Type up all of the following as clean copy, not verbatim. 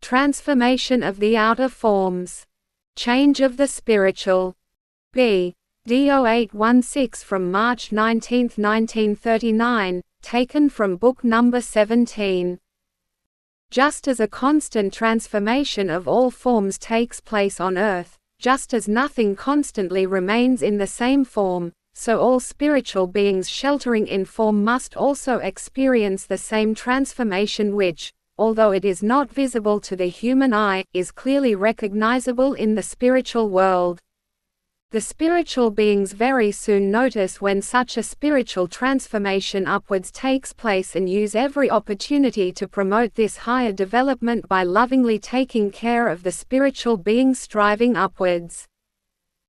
Transformation of the outer forms. Change of the spiritual. BD0816 from March 19, 1939, taken from book number 17. Just as a constant transformation of all forms takes place on earth, just as nothing constantly remains in the same form, so all spiritual beings sheltering in form must also experience the same transformation which, although it is not visible to the human eye, is clearly recognizable in the spiritual world. The spiritual beings very soon notice when such a spiritual transformation upwards takes place and use every opportunity to promote this higher development by lovingly taking care of the spiritual beings striving upwards.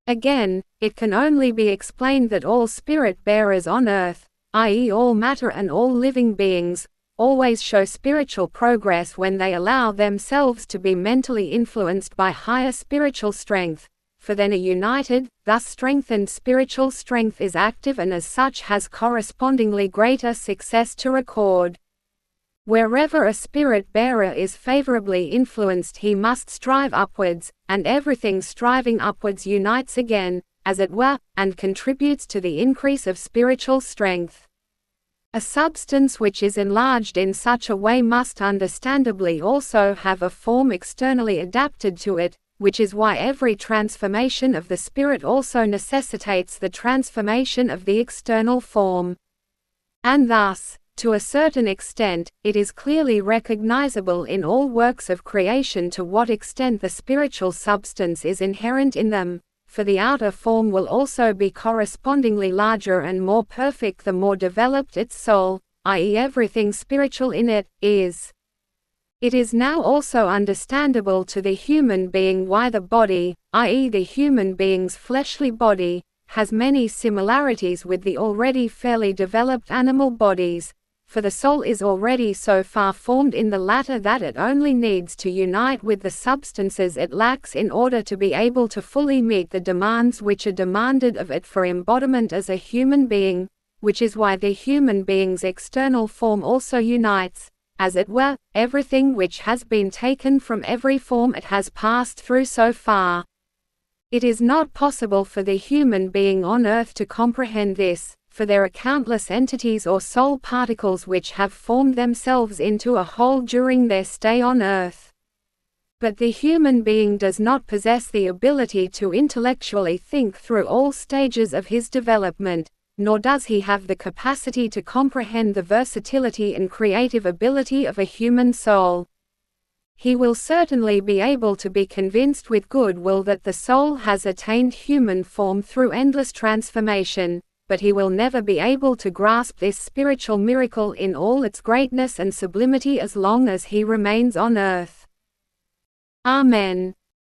Again, it can only be explained that all spirit bearers on earth, i.e. all matter and all living beings, always show spiritual progress when they allow themselves to be mentally influenced by higher spiritual strength, for then a united, thus strengthened spiritual strength is active and as such has correspondingly greater success to record. Wherever a spirit bearer is favorably influenced he must strive upwards, and everything striving upwards unites again, as it were, and contributes to the increase of spiritual strength. A substance which is enlarged in such a way must understandably also have a form externally adapted to it, which is why every transformation of the spirit also necessitates the transformation of the external form. And thus, to a certain extent, it is clearly recognizable in all works of creation to what extent the spiritual substance is inherent in them, for the outer form will also be correspondingly larger and more perfect the more developed its soul, i.e. everything spiritual in it, is. It is now also understandable to the human being why the body, i.e. the human being's fleshly body, has many similarities with the already fairly developed animal bodies, for the soul is already so far formed in the latter that it only needs to unite with the substances it lacks in order to be able to fully meet the demands which are demanded of it for embodiment as a human being, which is why the human being's external form also unites, as it were, everything which has been taken from every form it has passed through so far. It is not possible for the human being on earth to comprehend this, for there are countless entities or soul particles which have formed themselves into a whole during their stay on earth. But the human being does not possess the ability to intellectually think through all stages of his development, nor does he have the capacity to comprehend the versatility and creative ability of a human soul. He will certainly be able to be convinced with good will that the soul has attained human form through endless transformation, but he will never be able to grasp this spiritual miracle in all its greatness and sublimity as long as he remains on earth. Amen.